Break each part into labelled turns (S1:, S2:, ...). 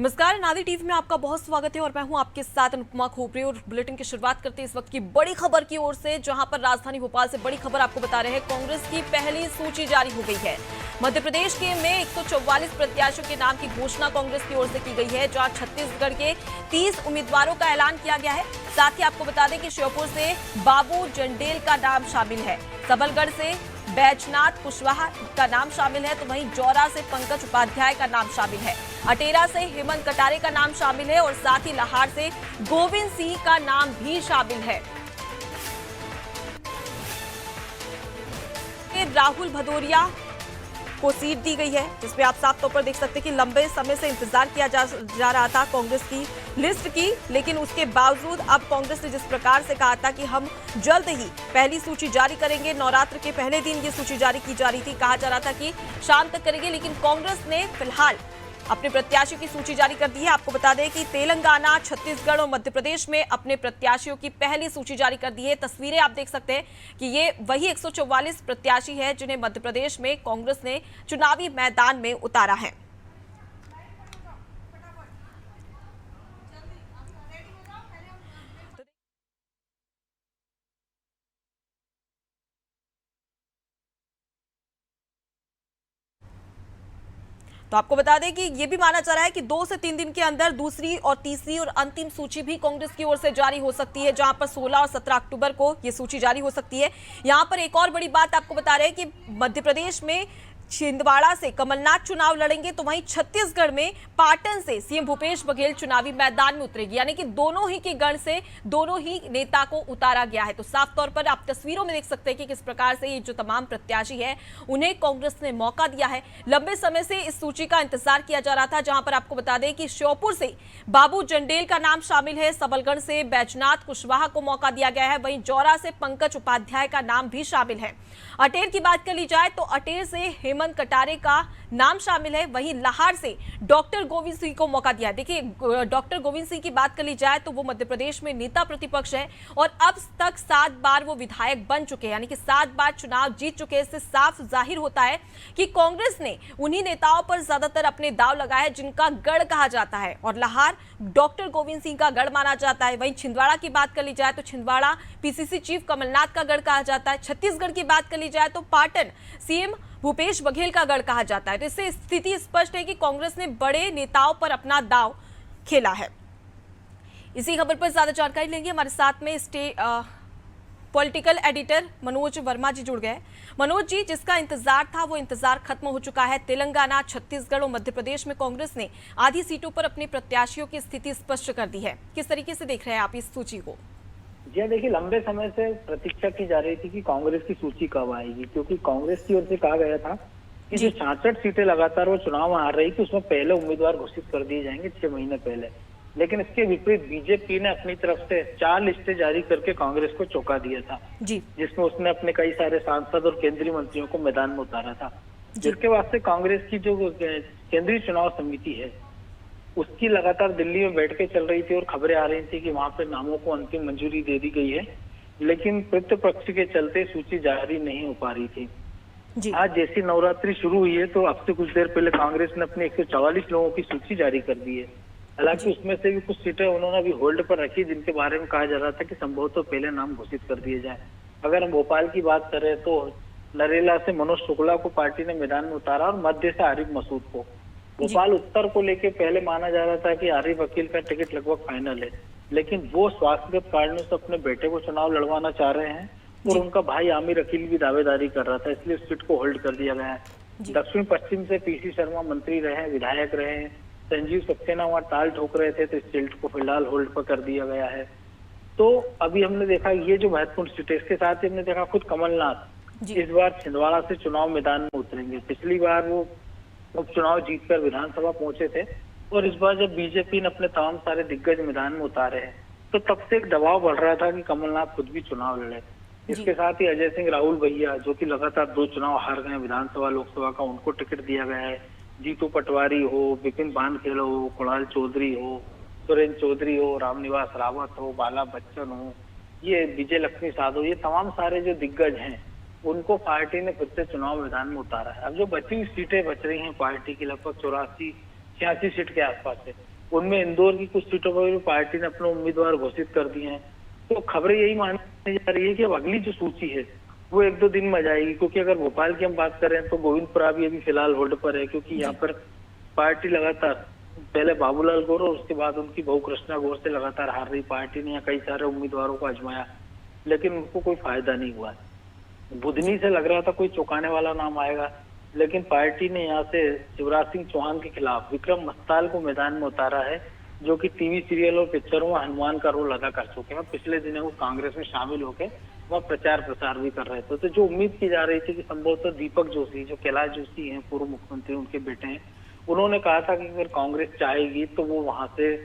S1: नमस्कार, नादी टीवी में आपका बहुत स्वागत है और मैं हूं आपके साथ अनुपमा खोपरे। और बुलेटिन की शुरुआत करते हैं इस वक्त की बड़ी खबर की ओर से, जहां पर राजधानी भोपाल से बड़ी खबर आपको बता रहे हैं। कांग्रेस की पहली सूची जारी हो गई है। मध्य प्रदेश के में 144 प्रत्याशियों के नाम की घोषणा कांग्रेस की ओर से की गई है, जहां छत्तीसगढ़ के 30 उम्मीदवारों का ऐलान किया गया है। साथ ही आपको बता दें कि श्योपुर से बाबू जंडेल का नाम शामिल है, सबलगढ़ से बैजनाथ कुशवाहा का नाम शामिल है, तो वहीं जौरा से पंकज उपाध्याय का नाम शामिल है, अटेरा से हेमंत कटारे का नाम शामिल है और साथ ही लाहार से गोविंद सिंह का नाम भी शामिल है। राहुल भदौरिया को सीट दी गई है, जिसमें आप साफ तौर पर देख सकते हैं कि लंबे समय से इंतजार किया जा रहा था कांग्रेस की लिस्ट की, लेकिन उसके बावजूद अब कांग्रेस ने जिस प्रकार से कहा था कि हम जल्द ही पहली सूची जारी करेंगे, नवरात्र के पहले दिन ये सूची जारी की जा रही थी, कहा जा रहा था कि शाम तक करेंगे, लेकिन कांग्रेस ने फिलहाल अपने प्रत्याशियों की सूची जारी कर दी है। आपको बता दें कि तेलंगाना, छत्तीसगढ़ और मध्य प्रदेश में अपने प्रत्याशियों की पहली सूची जारी कर दी है। तस्वीरें आप देख सकते हैं कि ये वही 144 प्रत्याशी है जिन्हें मध्य प्रदेश में कांग्रेस ने चुनावी मैदान में उतारा है। तो आपको बता दें कि यह भी माना जा रहा है कि 2 से 3 दिन के अंदर दूसरी और तीसरी और अंतिम सूची भी कांग्रेस की ओर से जारी हो सकती है, जहां पर 16 और 17 अक्टूबर को यह सूची जारी हो सकती है। यहां पर एक और बड़ी बात आपको बता रहे हैं कि मध्य प्रदेश में छिंदवाड़ा से कमलनाथ चुनाव लड़ेंगे, तो वहीं छत्तीसगढ़ में पाटन से सीएम भूपेश बघेल चुनावी मैदान में उतरेगी, यानी कि दोनों ही के गढ़ से दोनों ही नेता को उतारा गया है। तो साफ तौर पर आप तस्वीरों में देख सकते हैं कि किस प्रकार से ये जो तमाम प्रत्याशी है उन्हें कांग्रेस ने मौका दिया है। लंबे समय से इस सूची का इंतजार किया जा रहा था, जहां पर आपको बता दें कि श्योपुर से बाबू जंडेल का नाम शामिल है, सबलगढ़ से बैजनाथ कुशवाहा को मौका दिया गया है, वहीं जौरा से पंकज उपाध्याय का नाम भी शामिल है। अटेर की बात कर ली जाए तो अटेर से हेमंत कटारे का नाम शामिल है, वहीं लाहार से डॉक्टर गोविंद सिंह को मौका दिया है। देखिए, डॉक्टर गोविंद सिंह की बात कर ली जाए तो वो मध्य प्रदेश में नेता प्रतिपक्ष है और अब तक 7 बार वो विधायक बन चुके हैं, यानी कि 7 बार चुनाव जीत चुके हैं। इससे साफ जाहिर होता है कि कांग्रेस ने उन्हीं नेताओं पर ज्यादातर अपने दाव लगाया है जिनका गढ़ कहा जाता है, और लाहार डॉक्टर गोविंद सिंह का गढ़ माना जाता है। वहीं छिंदवाड़ा की बात कर ली जाए तो छिंदवाड़ा पीसीसी चीफ कमलनाथ का गढ़ कहा जाता है। छत्तीसगढ़ की बात कर ली जाए तो पाटन सीएम भूपेश बघेल का गढ़ कहा जाता है। तो इससे स्थिति स्पष्ट है कि कांग्रेस ने बड़े नेताओं पर अपना दांव खेला है। इसी खबर पर ज्यादा जानकारी लेंगे, हमारे साथ में पॉलिटिकल एडिटर मनोज वर्मा जी जुड़ गए। मनोज जी, जिसका इंतजार था वो इंतजार खत्म हो चुका है। तेलंगाना, छत्तीसगढ़ और मध्य प्रदेश में कांग्रेस ने आधी सीटों पर अपने प्रत्याशियों की स्थिति स्पष्ट कर दी है। किस तरीके से देख रहे हैं आप इस सूची को?
S2: जी देखिए, लंबे समय से प्रतीक्षा की जा रही थी कि कांग्रेस की सूची कब आएगी, क्योंकि कांग्रेस की ओर से कहा गया था कि जो 66 सीटें लगातार वो चुनाव हार रही थी उसमें पहले उम्मीदवार घोषित कर दिए जाएंगे 6 महीने पहले। लेकिन इसके विपरीत बीजेपी ने अपनी तरफ से 4 लिस्टें जारी करके कांग्रेस को चौंका दिया था, जिसमें उसने अपने कई सारे सांसद और केंद्रीय मंत्रियों को मैदान में उतारा था, जिसके वास्ते कांग्रेस की जो केंद्रीय चुनाव समिति है उसकी लगातार दिल्ली में बैठ के चल रही थी और खबरें आ रही थी कि वहां पर नामों को अंतिम मंजूरी दे दी गई है, लेकिन प्रतिपक्ष के चलते सूची जारी नहीं हो पा रही थी। आज जैसी नवरात्रि शुरू हुई है तो अब से कुछ देर पहले कांग्रेस ने अपने 144 लोगों की सूची जारी कर दी है। हालांकि उसमें से भी कुछ सीटें उन्होंने अभी होल्ड पर रखी, जिनके बारे में कहा जा रहा था कि संभवतः पहले नाम घोषित कर दिए जाए। अगर हम भोपाल की बात करें तो नरेला से मनोज शुक्ला को पार्टी ने मैदान में उतारा और मध्य से आरिफ मसूद को। भोपाल उत्तर को लेके पहले माना जा रहा था कि आरिफ वकील का टिकट लगभग फाइनल है, लेकिन वो स्वास्थ्यगत कारणों से अपने बेटे को चुनाव लड़वाना चाह रहे हैं और उनका भाई आमिर वकील भी दावेदारी कर रहा था, इसलिए सीट को होल्ड कर दिया गया है। दक्षिण पश्चिम से पीसी शर्मा मंत्री रहे, विधायक रहे, संजीव सक्सेना वहां ताल ठोक रहे थे, तो इस सीट को फिलहाल होल्ड पर कर दिया गया है। तो अभी हमने देखा ये जो महत्वपूर्ण सीट है, इसके साथ ही हमने देखा खुद कमलनाथ इस बार छिंदवाड़ा से चुनाव मैदान में उतरेंगे। पिछली बार वो उपचुनाव जीतकर विधानसभा पहुंचे थे और इस बार जब बीजेपी ने अपने तमाम सारे दिग्गज मैदान में उतारे हैं तो तब से एक दबाव बढ़ रहा था कि कमलनाथ खुद भी चुनाव लड़े। इसके साथ ही अजय सिंह राहुल भैया, जो कि लगातार 2 चुनाव हार गए विधानसभा लोकसभा का, उनको टिकट दिया गया है। जीतू पटवारी हो, विपिन बानखेल हो, कुणाल चौधरी हो, सुरेंद्र चौधरी हो, रामनिवास रावत हो, बाला बच्चन हो, ये विजय लक्ष्मी साधो, ये तमाम सारे जो दिग्गज हैं उनको पार्टी ने फिर से चुनाव मैदान में उतारा है। अब जो बची हुई सीटें बच रही हैं पार्टी की लगभग 84 86 सीट के आसपास है। उनमें इंदौर की कुछ सीटों पर भी पार्टी ने अपने उम्मीदवार घोषित कर दिए हैं। तो खबरें यही मानी जा रही है कि अब अगली जो सूची है वो 1-2 दिन में आ जाएगी, क्योंकि अगर भोपाल की हम बात करें तो गोविंदपुरा भी अभी फिलहाल होल्ड पर है, क्योंकि यहाँ पर पार्टी लगातार पहले बाबूलाल गौर और उसके बाद उनकी बहू कृष्णा गौर से लगातार हार रही। पार्टी ने यहाँ कई सारे उम्मीदवारों को आजमाया, लेकिन उनको कोई फायदा नहीं हुआ। बुधनी से लग रहा था कोई चौंकाने वाला नाम आएगा, लेकिन पार्टी ने यहाँ से शिवराज सिंह चौहान के खिलाफ विक्रम मस्ताल को मैदान में उतारा है, जो कि टीवी सीरियल और पिक्चरों में हनुमान का रोल अदा कर चुके हैं। पिछले दिनों वो कांग्रेस में शामिल होकर वह प्रचार प्रसार भी कर रहे थे। तो जो उम्मीद की जा रही थी कि संभवतः दीपक जोशी, जो कैलाश जोशी हैं, पूर्व मुख्यमंत्री, उनके बेटे हैं, उन्होंने कहा था कि अगर कांग्रेस चाहेगी तो वो वहां से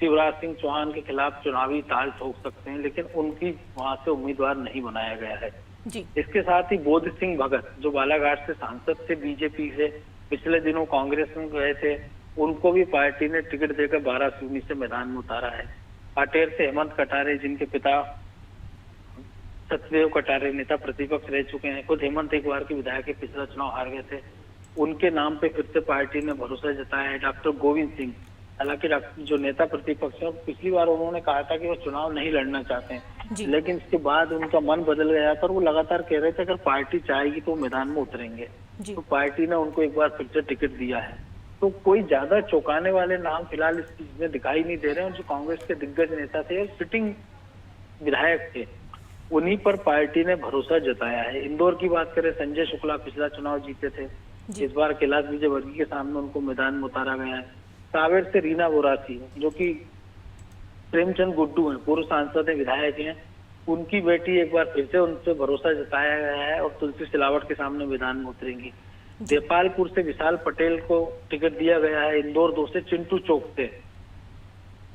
S2: शिवराज सिंह चौहान के खिलाफ चुनावी ताल ठोक सकते हैं, लेकिन उनकी वहां से उम्मीदवार नहीं बनाया गया है।
S1: जी।
S2: इसके साथ ही बोध सिंह भगत, जो बालाघाट से सांसद थे बीजेपी से, पिछले दिनों कांग्रेस में गए थे, उनको भी पार्टी ने टिकट देकर 12 सीटों से मैदान में उतारा है। अटेर से हेमंत कटारे, जिनके पिता सत्यदेव कटारे नेता प्रतिपक्ष रह चुके हैं, खुद हेमंत एक बार के विधायक के पिछला चुनाव हार गए थे, उनके नाम पे फिर से पार्टी ने भरोसा जताया है। डॉक्टर गोविंद सिंह, हालांकि जो नेता प्रतिपक्ष है, पिछली बार उन्होंने कहा था कि वो चुनाव नहीं लड़ना चाहते हैं, लेकिन इसके बाद उनका मन बदल गया था और वो लगातार कह रहे थे अगर पार्टी चाहेगी तो मैदान में उतरेंगे। तो पार्टी ने उनको एक बार फिर से टिकट दिया है। तो कोई ज्यादा चौंकाने वाले नाम फिलहाल इस चीज में दिखाई नहीं दे रहे हैं। जो कांग्रेस के दिग्गज नेता थे और सिटिंग विधायक थे, उन्हीं पर पार्टी ने भरोसा जताया है। इंदौर की बात करें, संजय शुक्ला पिछला चुनाव जीते थे, इस बार कैलाश विजयवर्गीय के सामने उनको मैदान में उतारा गया है। कांवेर से रीना बोरासी, जो कि प्रेमचंद गुड्डू हैं, पूर्व सांसद हैं, विधायक हैं, उनकी बेटी एक बार फिर से उनसे भरोसा जताया गया है और तुलसी सिलावट के सामने मैदान में उतरेंगी। देपालपुर से विशाल पटेल को टिकट दिया गया है। इंदौर 2 से चिंटू चौक से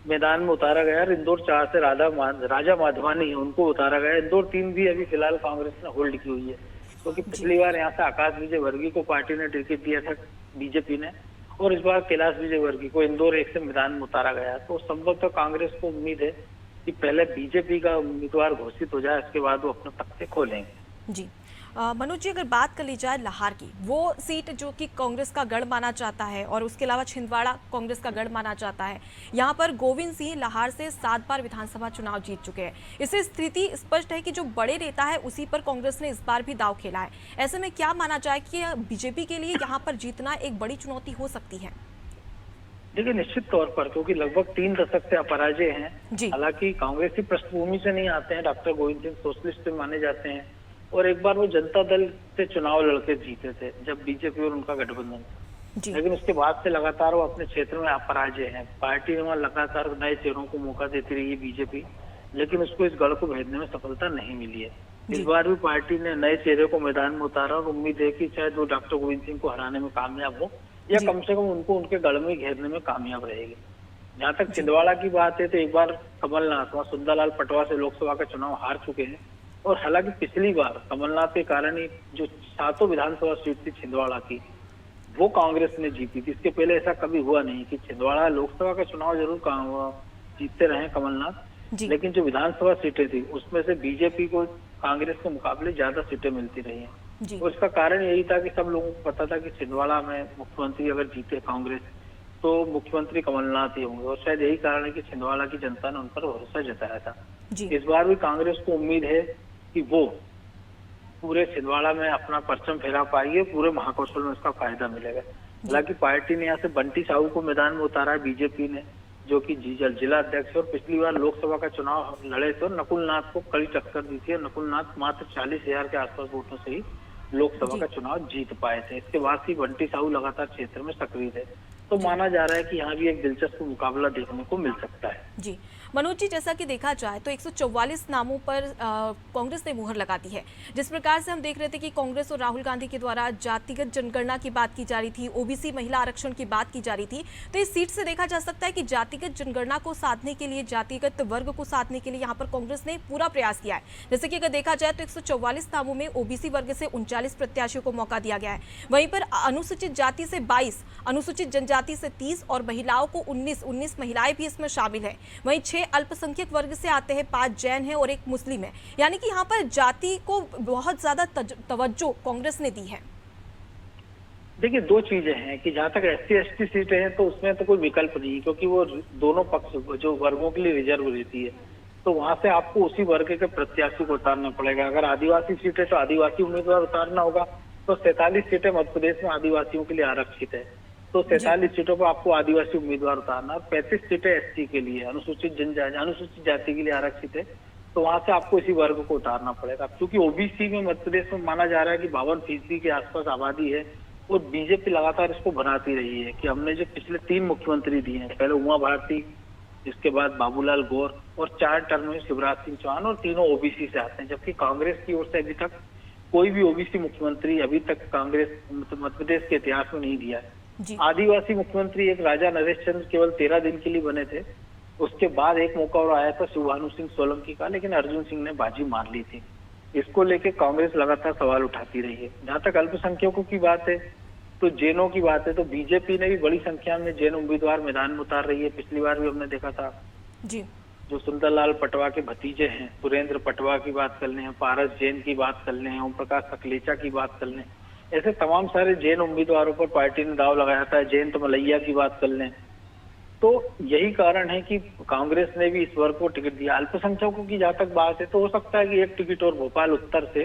S2: मैदान में उतारा गया है। इंदौर 4 से राजा माधवानी है, उनको उतारा गया है। इंदौर 3 भी अभी फिलहाल कांग्रेस ने होल्ड की हुई है, क्योंकि पिछली बार यहाँ से आकाश विजयवर्गीय को पार्टी ने टिकट दिया था बीजेपी ने, और इस बार कैलाश विजयवर्गीय को इंदौर 1 से मैदान में उतारा गया। तो संभवतः कांग्रेस को उम्मीद है कि पहले बीजेपी का उम्मीदवार घोषित हो जाए, इसके बाद वो अपने तख्ते खोलेंगे।
S1: जी। मनोज जी, अगर बात कर ली जाए लाहौर की, वो सीट जो कि कांग्रेस का गढ़ माना जाता है, और उसके अलावा छिंदवाड़ा कांग्रेस का गढ़ माना जाता है, यहाँ पर गोविंद सिंह लाहौर से 7 बार विधानसभा चुनाव जीत चुके हैं। इससे स्थिति स्पष्ट है कि जो बड़े नेता है उसी पर कांग्रेस ने इस बार भी दांव खेला है। ऐसे में क्या माना जाए कि बीजेपी के लिए यहाँ पर जीतना एक बड़ी चुनौती हो सकती है?
S2: देखिए, निश्चित तौर पर, क्योंकि लगभग 3 दशक से अपराजय हैं। हालांकि कांग्रेस की पृष्ठभूमि से नहीं आते हैं, डॉक्टर गोविंद सिंह सोशलिस्ट माने जाते हैं, और एक बार वो जनता दल से चुनाव लड़के जीते थे जब बीजेपी और उनका गठबंधन था, लेकिन उसके बाद से लगातार वो अपने क्षेत्र में अपराजय हैं। पार्टी ने वहाँ लगातार नए चेहरों को मौका देती रही है बीजेपी, लेकिन उसको इस गढ़ को भेदने में सफलता नहीं मिली है। इस बार भी पार्टी ने नए चेहरे को मैदान में उतारा और उम्मीद है कि शायद वो डॉक्टर गोविंद सिंह को हराने में कामयाब हो, या कम से कम उनको उनके गढ़ में घेरने में कामयाब रहेगी। जहाँ तक छिंदवाड़ा की बात है, तो एक बार कमलनाथ वहाँ सुंदरलाल पटवा से लोकसभा का चुनाव हार चुके हैं, और हालांकि पिछली बार कमलनाथ के कारण ही जो 7 विधानसभा सीट थी छिंदवाड़ा की, वो कांग्रेस ने जीती थी। इसके पहले ऐसा कभी हुआ नहीं कि छिंदवाड़ा लोकसभा का चुनाव जरूर जीतते रहे कमलनाथ, लेकिन जो विधानसभा सीटें थी उसमें से बीजेपी को कांग्रेस के मुकाबले ज्यादा सीटें मिलती रही हैं। और इसका कारण यही था कि सब लोगों को पता था कि छिंदवाड़ा में मुख्यमंत्री अगर जीते कांग्रेस तो मुख्यमंत्री कमलनाथ ही होंगे, और शायद यही कारण है कि छिंदवाड़ा की जनता ने उन पर भरोसा जताया था। इस बार भी कांग्रेस को उम्मीद है कि वो पूरे छिंदवाड़ा में अपना परचम फहरा पाएगी, पूरे महाकौशल में उसका फायदा मिलेगा। हालांकि पार्टी ने यहाँ से बंटी साहू को मैदान में उतारा है बीजेपी ने, जो कि जिला अध्यक्ष, और पिछली बार लोकसभा का चुनाव लड़े थे और नकुल नाथ को कड़ी टक्कर दी थी, और नकुल नाथ मात्र 40,000 के आसपास वोटों से ही लोकसभा का चुनाव जीत पाए थे। इसके बाद ही बंटी साहू लगातार क्षेत्र में सक्रिय थे, तो माना जा रहा है कि यहाँ भी एक दिलचस्प मुकाबला देखने को मिल सकता है।
S1: जी मनोज जी, जैसा कि देखा जाए तो 144 नामों पर कांग्रेस ने मुहर लगा दी है। जिस प्रकार से हम देख रहे थे कि कांग्रेस और राहुल गांधी के द्वारा जातिगत जनगणना की बात की जा रही थी, ओबीसी महिला आरक्षण की बात की जा रही थी, तो इस सीट से देखा जा सकता है कि जातिगत जनगणना को साधने के लिए, जातिगत वर्ग को साधने के लिए यहाँ पर कांग्रेस ने पूरा प्रयास किया है। जैसे कि अगर देखा जाए तो 144 नामों में ओबीसी वर्ग से 39 प्रत्याशियों को मौका दिया गया है, वहीं पर अनुसूचित जाति से 22, अनुसूचित जनजाति से 30 और महिलाओं को 19 महिलाएं भी इसमें शामिल है। वहीं 6 अल्पसंख्यक वर्ग से आते हैं, 5 जैन हैं और 1 मुस्लिम है। यानी कि यहाँ पर जाति को बहुत ज्यादा तवज्जो कांग्रेस ने दी है।
S2: देखिए, दो चीजें हैं कि जहां तक SC ST सीटें हैं तो उसमें तो कोई विकल्प नहीं है, क्योंकि वो दोनों पक्ष जो वर्गों के लिए रिजर्व रहती है, तो वहां से आपको उसी वर्ग के प्रत्याशी को उतारना पड़ेगा। अगर आदिवासी सीटें तो आदिवासी उम्मीदवार उतारना होगा, तो 47 सीटें मध्य प्रदेश में आदिवासियों के लिए आरक्षित है, तो 47 सीटों पर आपको आदिवासी उम्मीदवार उतारना, और 35 सीटें SC के लिए, अनुसूचित जनजाति, अनुसूचित जाति के लिए आरक्षित है, तो वहां से आपको इसी वर्ग को उतारना पड़ेगा। क्योंकि OBC में मध्य प्रदेश में माना जा रहा है कि 52% के आसपास आबादी है, और बीजेपी लगातार इसको बनाती रही है कि हमने जो पिछले 3 मुख्यमंत्री दिए हैं, पहले उमा भारती, इसके बाद बाबूलाल गौर, और 4 टर्म में शिवराज सिंह चौहान, और तीनों OBC से आते हैं, जबकि कांग्रेस की ओर से अभी तक कोई भी OBC मुख्यमंत्री अभी तक कांग्रेस मध्य प्रदेश के इतिहास में नहीं दिया है। आदिवासी मुख्यमंत्री एक राजा नरेश चंद्र केवल 13 दिन के लिए बने थे, उसके बाद एक मौका और आया था शिवभानु सिंह सोलंकी का, लेकिन अर्जुन सिंह ने बाजी मार ली थी। इसको लेके कांग्रेस लगातार सवाल उठाती रही है। जहां तक अल्पसंख्यकों की बात है, तो जैनों की बात है, तो बीजेपी ने भी बड़ी संख्या में जैन उम्मीदवार मैदान में उतार रही है। पिछली बार भी हमने देखा था
S1: जी,
S2: जो सुंदरलाल पटवा के भतीजे हैं, सुरेंद्र पटवा की बात कर लें, पारस जैन की बात कर लें, ओम प्रकाश सकलेचा की बात कर लें, ऐसे तमाम सारे जैन उम्मीदवारों पर पार्टी ने दाव लगाया था। जयंत मलैया की बात कर लें, तो यही कारण है कि कांग्रेस ने भी इस वर्ग को टिकट दिया। अल्पसंख्यकों की जहां तक बात है, तो हो सकता है कि एक टिकट और भोपाल उत्तर से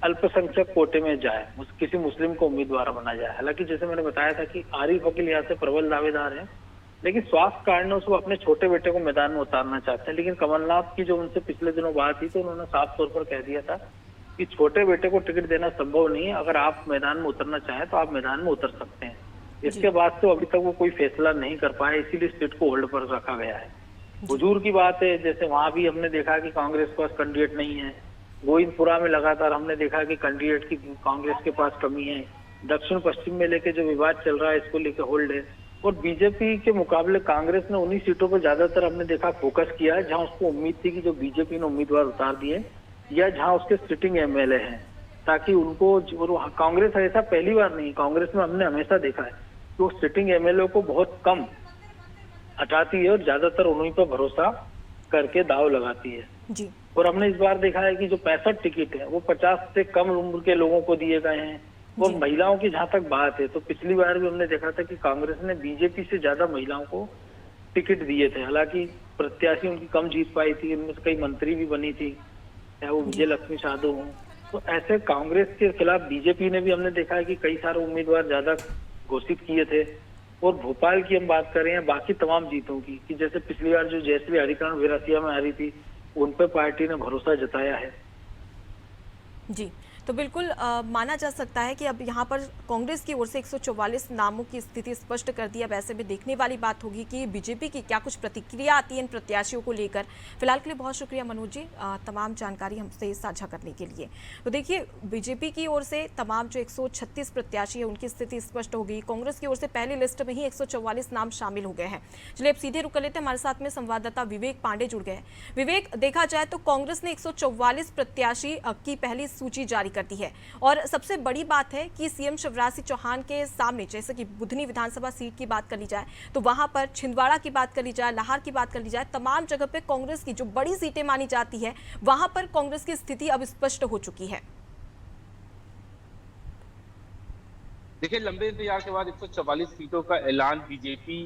S2: अल्पसंख्यक कोटे में जाए, किसी मुस्लिम को उम्मीदवार बना जाए। हालांकि जैसे मैंने बताया था कि आरिफ अकील यहाँ से प्रबल दावेदार है, लेकिन स्वास्थ्य कारणों से वो अपने छोटे बेटे को मैदान में उतारना चाहते हैं। लेकिन कमलनाथ की जो उनसे पिछले दिनों बात थी, तो उन्होंने साफ तौर पर कह दिया था कि छोटे बेटे को टिकट देना संभव नहीं है, अगर आप मैदान में उतरना चाहें तो आप मैदान में उतर सकते हैं। इसके बाद तो अभी तक वो कोई फैसला नहीं कर पाए, इसीलिए सीट को होल्ड पर रखा गया है। हुजूर की बात है, जैसे वहां भी हमने देखा कि कांग्रेस के पास कैंडिडेट नहीं है। गोविंदपुरा में लगातार हमने देखा कि कैंडिडेट की कांग्रेस के पास कमी है। दक्षिण पश्चिम में लेके जो विवाद चल रहा है, इसको लेकर होल्ड है। और बीजेपी के मुकाबले कांग्रेस ने उन्हीं सीटों पर ज्यादातर हमने देखा फोकस किया है जहां उसको उम्मीद थी कि जो बीजेपी ने उम्मीदवार उतार दिए, या जहां उसके सिटिंग MLA हैं, ताकि उनको, कांग्रेस ऐसा पहली बार नहीं, कांग्रेस में हमने हमेशा देखा है कि वो सिटिंग MLA को बहुत कम हटाती है और ज्यादातर उन्हीं पर भरोसा करके दाव लगाती है
S1: जी।
S2: और हमने इस बार देखा है कि जो 65 टिकट है वो 50 से कम उम्र के लोगों को दिए गए हैं। और महिलाओं की जहां तक बात है, तो पिछली बार भी हमने देखा था कि कांग्रेस ने बीजेपी से ज्यादा महिलाओं को टिकट दिए थे। हालांकि प्रत्याशी उनकी कम जीत पाई थी, उनमें से कई मंत्री भी बनी थी, चाहे वो विजय लक्ष्मी साधु हों। तो ऐसे कांग्रेस के खिलाफ बीजेपी ने भी हमने देखा है कि कई सारे उम्मीदवार ज्यादा घोषित किए थे। और भोपाल की हम बात कर रहे हैं, बाकी तमाम जीतों की, कि जैसे पिछली बार जो जयश्री हरिकरण विरासिया में आ रही थी, उन पर पार्टी ने भरोसा जताया है।
S1: जी, तो बिल्कुल माना जा सकता है कि अब यहाँ पर कांग्रेस की ओर से 144 नामों की स्थिति स्पष्ट कर दी। अब ऐसे में देखने वाली बात होगी कि बीजेपी की क्या कुछ प्रतिक्रिया आती है इन प्रत्याशियों को लेकर। फिलहाल के लिए बहुत शुक्रिया मनोज जी, तमाम जानकारी हमसे साझा करने के लिए। तो देखिए, बीजेपी की ओर से तमाम जो 136 प्रत्याशी है उनकी स्थिति स्पष्ट हो गई। कांग्रेस की ओर से पहली लिस्ट में ही 144 नाम शामिल हो गए हैं। चलिए अब सीधे रुक कर लेते हैं, हमारे साथ में संवाददाता विवेक पांडे जुड़ गए हैं। विवेक, देखा जाए तो कांग्रेस ने 144 प्रत्याशी की पहली सूची जारी करती है, और सबसे बड़ी बात है कि सीएम शिवराज सिंह चौहान के सामने, जैसे कि बुधनी विधानसभा सीट की बात कर ली जाए तो वहां पर छिंदवाड़ा की बात कर ली जाए, लाहौर की बात कर ली जाए, तमाम जगह पे कांग्रेस की जो बड़ी सीटें मानी जाती है वहां पर कांग्रेस की स्थिति अब स्पष्ट हो चुकी है।
S3: देखिए, लंबे इंतजार के बाद 144 सीटों का ऐलान बीजेपी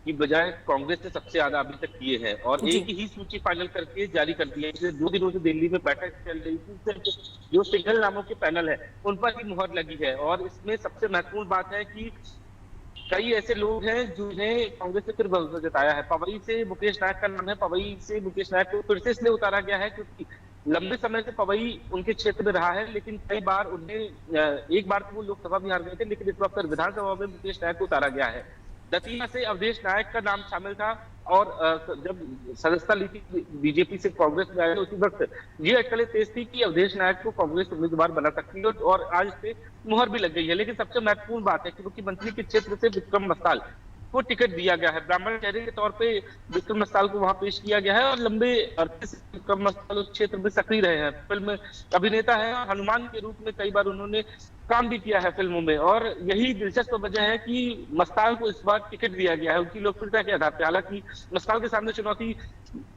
S3: की बजाय कांग्रेस ने सबसे ज्यादा अभी तक किए हैं, और एक ही सूची फाइनल करके जारी कर दी है। पिछले 2 दिनों से दिल्ली में बैठक चल रही थी, जो सिंगल नामों के पैनल है उन पर ही मुहर लगी है। और इसमें सबसे महत्वपूर्ण बात है कि कई ऐसे लोग हैं जिन्हें कांग्रेस ने फिर भरोसा जताया है। पवई से मुकेश नायक का नाम है। पवई से मुकेश नायक को फिर से इसलिए उतारा गया है क्योंकि लंबे समय से पवई उनके क्षेत्र में रहा है, लेकिन कई बार उन्हें, एक बार तो वो लोकसभा में हार गए थे, लेकिन इस बार फिर विधानसभा में मुकेश नायक को उतारा गया है। दतिया से अवधेश नायक का नाम शामिल था, और जब सदस्यता ली थी बीजेपी से कांग्रेस में आए, उसी वक्त ये अटकलें तेज थी कि अवधेश नायक को कांग्रेस उम्मीदवार बना सकती है, और आज से मुहर भी लग गई है। लेकिन सबसे महत्वपूर्ण बात है कि मुख्यमंत्री के क्षेत्र से विक्रम मस्ताल को टिकट दिया गया है। ब्राह्मण चेहरे के तौर पे विक्रम मस्ताल को वहां पेश किया गया है, और लंबे अरसे से विक्रम मस्ताल उस क्षेत्र में सक्रिय रहे हैं। फिल्म अभिनेता है, और हनुमान के रूप में कई बार उन्होंने काम भी किया है फिल्मों में, और यही दिलचस्प वजह है कि मस्ताल को इस बार टिकट दिया गया है उनकी लोकप्रियता के आधार पर। हालांकि मस्ताल के सामने चुनौती